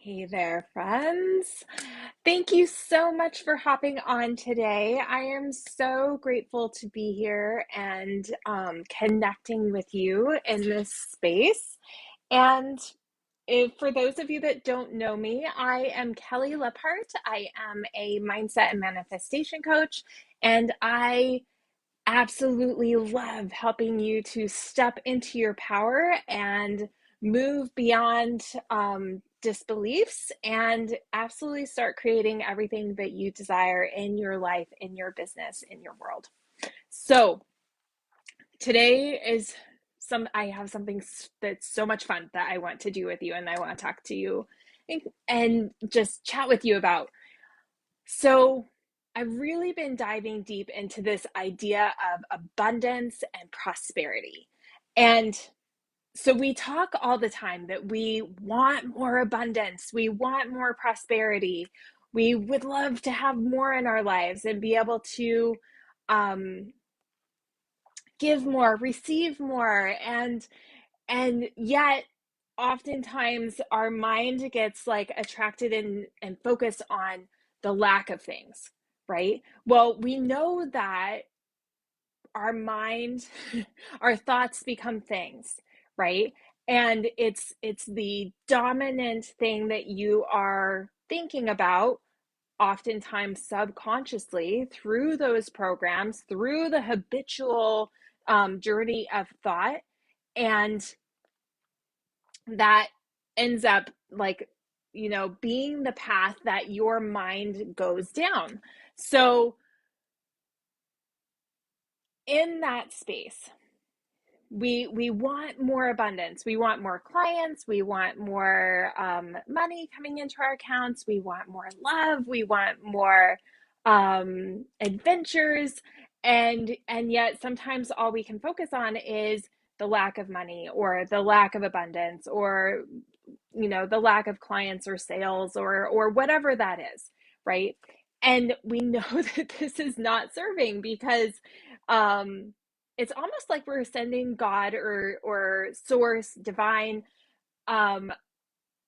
Hey there, friends. Thank you so much for hopping on today. I am so grateful to be here and connecting with you in this space. And for those of you that don't know me, I am Kelly Lepart. I am a mindset and manifestation coach, and I absolutely love helping you to step into your power and move beyond disbeliefs and absolutely start creating everything that you desire in your life, in your business, in your world. So today is I have something that's so much fun that I want to do with you, and I want to talk to you and just chat with you about. So, I've really been diving deep into this idea of abundance and prosperity. And so we talk all the time that we want more abundance, we want more prosperity, we would love to have more in our lives and be able to um, give more, receive more, and yet oftentimes our mind gets like attracted and focused on the lack of things, right? Well, we know that our mind our thoughts become things, right? And it's the dominant thing that you are thinking about, oftentimes subconsciously, through those programs, through the habitual journey of thought. And that ends up like, being the path that your mind goes down. So in that space, we want more abundance, we want more clients, we want more money coming into our accounts, we want more love, we want more adventures, and yet sometimes all we can focus on is the lack of money or the lack of abundance, or the lack of clients or sales, or whatever that is, right? And we know that this is not serving, because um it's almost like we're sending God or source divine um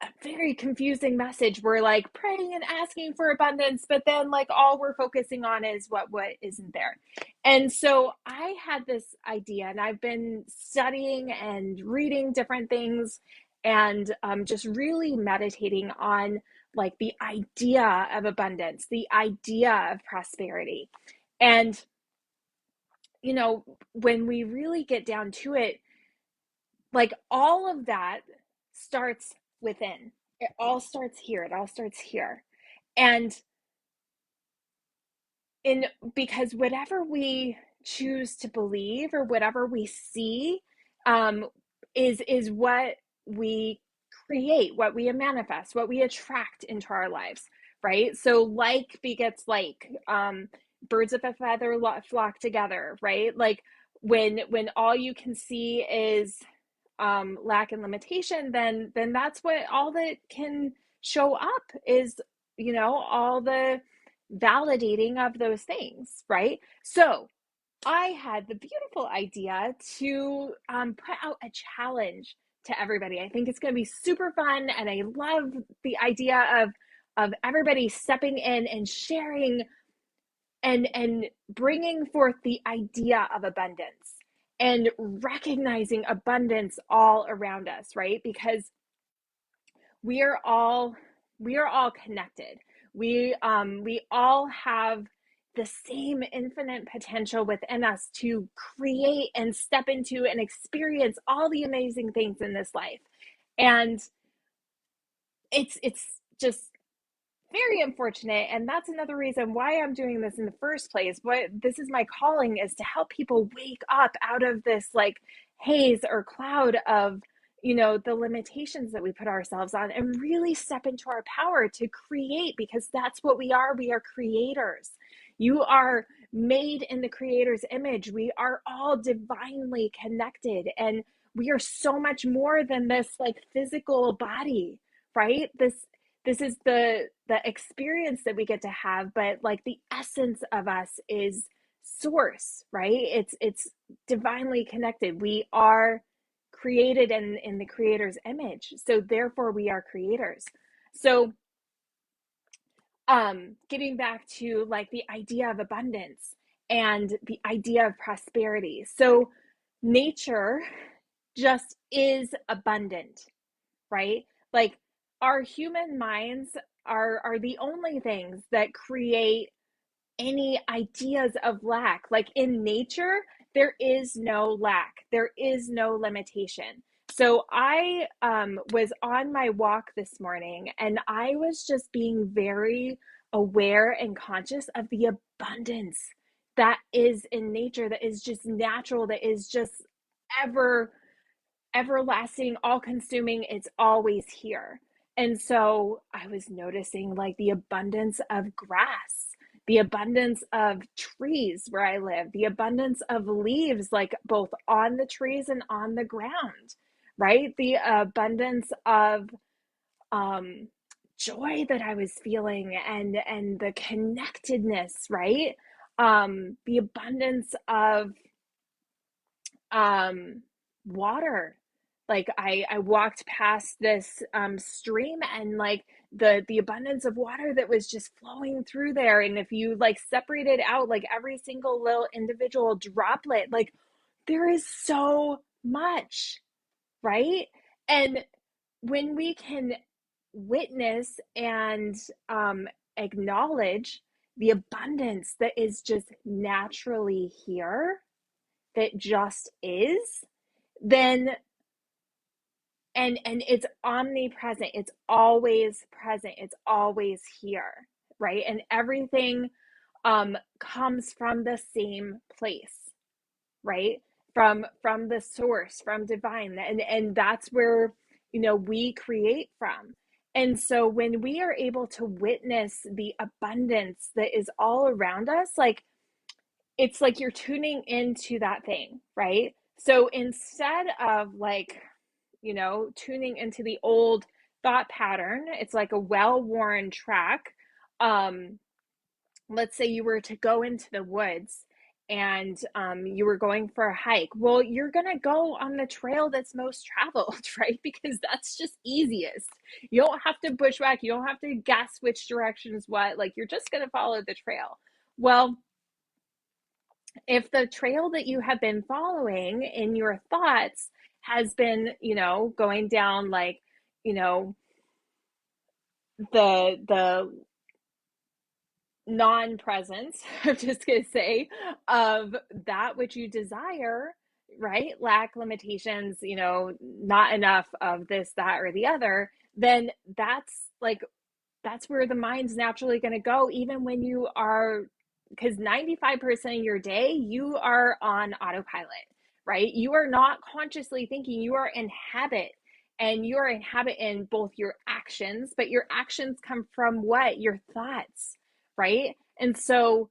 a very confusing message. We're like praying and asking for abundance, but then like all we're focusing on is what isn't there. And so I had this idea, and I've been studying and reading different things, and just really meditating on like the idea of abundance, the idea of prosperity. And when we really get down to it, like all of that starts within. It all starts here. It all starts here. And in because whatever we choose to believe or whatever we see um is what we create, what we manifest, what we attract into our lives, right? So like begets like, birds of a feather flock together, right? Like when all you can see is lack and limitation, then that's what all that can show up is, all the validating of those things, right? So I had the beautiful idea to put out a challenge to everybody. I think it's going to be super fun, and I love the idea of everybody stepping in and sharing and bringing forth the idea of abundance and recognizing abundance all around us, right? Because we are all we are all connected. We all have the same infinite potential within us to create and step into and experience all the amazing things in this life. And it's just very unfortunate, and that's another reason why I'm doing this in the first place. What this is, my calling is to help people wake up out of this like haze or cloud of the limitations that we put ourselves on, and really step into our power to create, because that's what we are creators. You are made in the creator's image. We are all divinely connected, and we are so much more than this like physical body, right? This is the experience that we get to have, but like the essence of us is source, right? It's divinely connected. We are created in the creator's image, so therefore we are creators. So getting back to like the idea of abundance and the idea of prosperity. So nature just is abundant, right? Like our human minds are the only things that create any ideas of lack. Like in nature, there is no lack, there is no limitation. So I was on my walk this morning and I was just being very aware and conscious of the abundance that is in nature, that is just natural, that is just ever everlasting, all consuming. It's always here. And so I was noticing like the abundance of grass, the abundance of trees where I live, the abundance of leaves, like both on the trees and on the ground, right? The abundance of um, joy that I was feeling and the connectedness, right? The abundance of um water. Like I walked past this stream and like the abundance of water that was just flowing through there, and if you like separated out like every single little individual droplet, like there is so much, right? And when we can witness and acknowledge the abundance that is just naturally here, that just is, then and it's omnipresent, it's always present, it's always here, right? And everything comes from the same place, right? From the source, from divine, and that's where we create from. And so when we are able to witness the abundance that is all around us, like it's like you're tuning into that thing, right? So instead of like, tuning into the old thought pattern, it's like a well-worn track. Um, let's say you were to go into the woods and you were going for a hike. Well, you're going to go on the trail that's most traveled, right? Because that's just easiest. You don't have to bushwhack, you don't have to guess which direction's what. Like you're just going to follow the trail. Well, if the trail that you have been following in your thoughts has been, going down like, you know, the non-presence, I'm just gonna say, of that which you desire, right? Lack, limitations, not enough of this, that, or the other, then that's where the mind's naturally going to go, even when you are, because 95% of your day you are on autopilot, right? You are not consciously thinking, you are in habit, and you are in habit in both your actions, but your actions come from what? Your thoughts, right? And so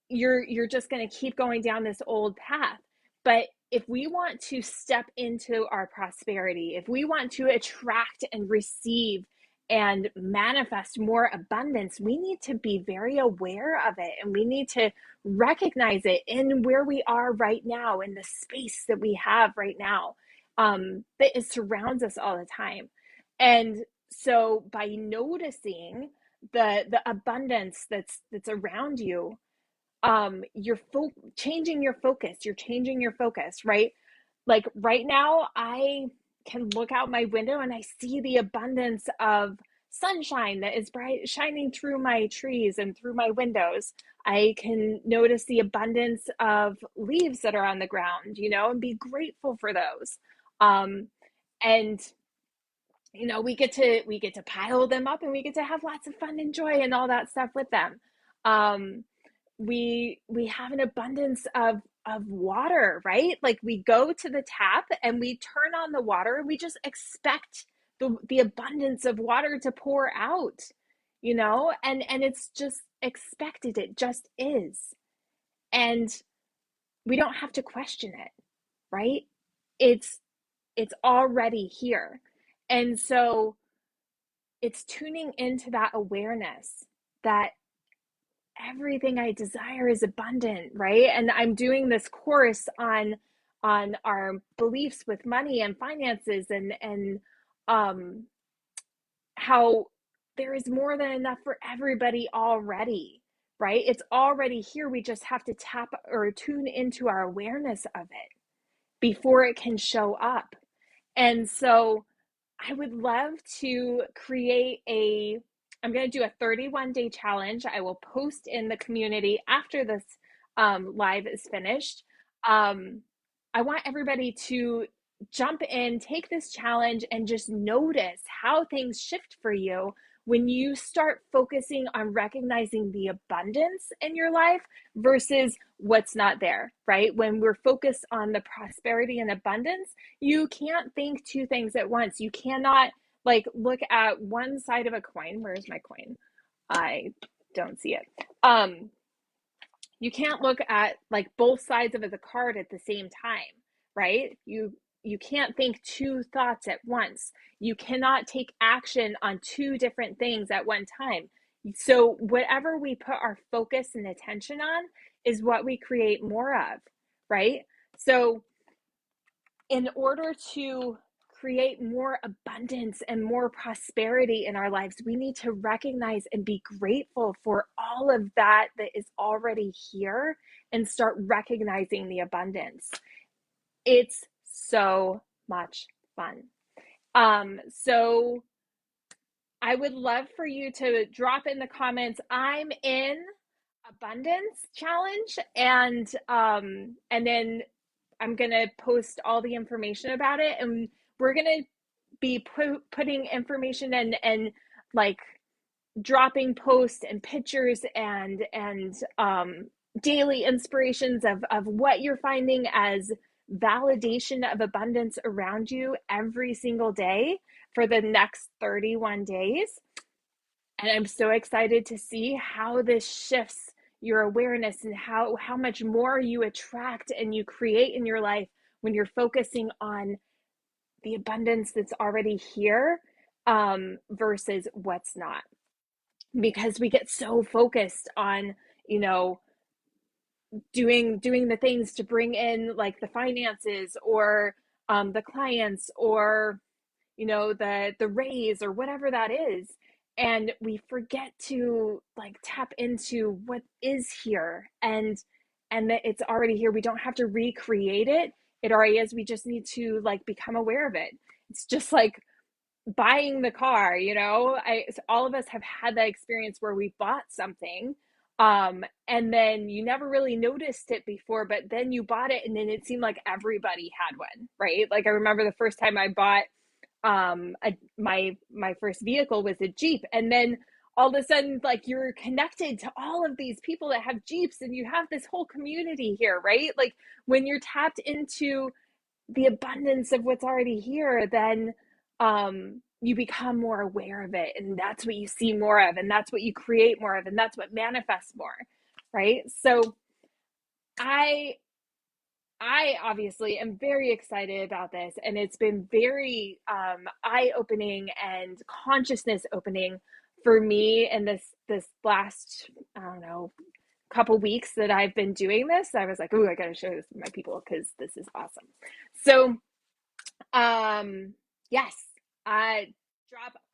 you're just going to keep going down this old path. But if we want to step into our prosperity, if we want to attract and receive and manifest more abundance, we need to be very aware of it, and we need to recognize it in where we are right now, in the space that we have right now, that it surrounds us all the time. And so by noticing the abundance that's around you, changing your focus, you're changing your focus, right? Like right now I can look out my window and I see the abundance of sunshine that is bright shining through my trees and through my windows. I can notice the abundance of leaves that are on the ground, and be grateful for those. And we get to pile them up, and we get to have lots of fun and joy and all that stuff with them. um we have an abundance of water, right? Like we go to the tap and we turn on the water and we just expect the abundance of water to pour out, and it's just expected, it just is. And we don't have to question it, right? It's it's already here. And so it's tuning into that awareness that everything I desire is abundant, right? And I'm doing this course on our beliefs with money and finances, and how there is more than enough for everybody already, right? It's already here. We just have to tap or tune into our awareness of it before it can show up. And so I would love to create I'm going to do a 31-day challenge. I will post in the community after this live is finished. Um, I want everybody to jump in, take this challenge, and just notice how things shift for you when you start focusing on recognizing the abundance in your life versus what's not there, right? When we're focused on the prosperity and abundance, you can't think two things at once. You cannot like look at one side of a coin. Where's my coin? I don't see it. You can't look at like both sides of the card at the same time, right? You can't think two thoughts at once. You cannot take action on two different things at one time. So whatever we put our focus and attention on is what we create more of, right? So in order to create more abundance and more prosperity in our lives, we need to recognize and be grateful for all of that that is already here and start recognizing the abundance. It's so much fun. So I would love for you to drop in the comments, I'm in abundance challenge, and then I'm going to post all the information about it, and we're going to be putting information and like dropping posts and pictures and daily inspirations of what you're finding as validation of abundance around you every single day for the next 31 days. And I'm so excited to see how this shifts your awareness and how much more you attract and you create in your life when you're focusing on the abundance that's already here versus what's not. Because we get so focused on, you know, doing the things to bring in like the finances or the clients or the raise or whatever that is, and we forget to like tap into what is here and that it's already here. We don't have to recreate it. It already is. We just need to like become aware of it. It's just like buying the car, all of us have had that experience where we bought something and then you never really noticed it before, but then you bought it and then it seemed like everybody had one, right? Like I remember the first time I bought my first vehicle was a Jeep, and then all of a sudden like you're connected to all of these people that have Jeeps and you have this whole community here, right? Like when you're tapped into the abundance of what's already here, then you become more aware of it, and that's what you see more of, and that's what you create more of, and that's what manifests more, right? So I I obviously am very excited about this, and it's been very eye-opening and consciousness opening for me in this last, I don't know, couple weeks that I've been doing this. I was like, "Ooh, I got to show this to my people because this is awesome." So, yes, I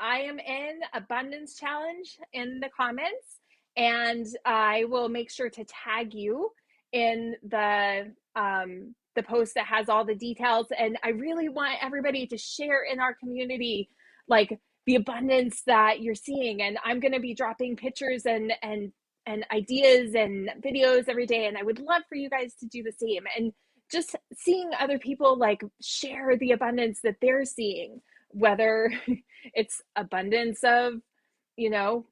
I am in abundance challenge in the comments, and I will make sure to tag you in the post that has all the details. And I really want everybody to share in our community, like the abundance that you're seeing. And I'm going to be dropping pictures and ideas and videos every day. And I would love for you guys to do the same. And just seeing other people like share the abundance that they're seeing, whether it's abundance of, you know,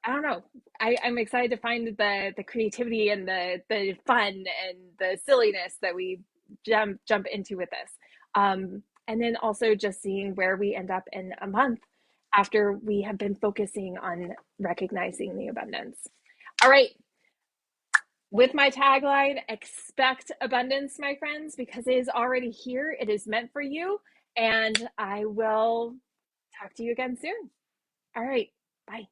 I don't know. I'm excited to find the creativity and the fun and the silliness that we jump into with this. And then also just seeing where we end up in a month after we have been focusing on recognizing the abundance. All right, with my tagline, expect abundance, my friends, because it is already here. It is meant for you. And I will talk to you again soon. All right. Bye.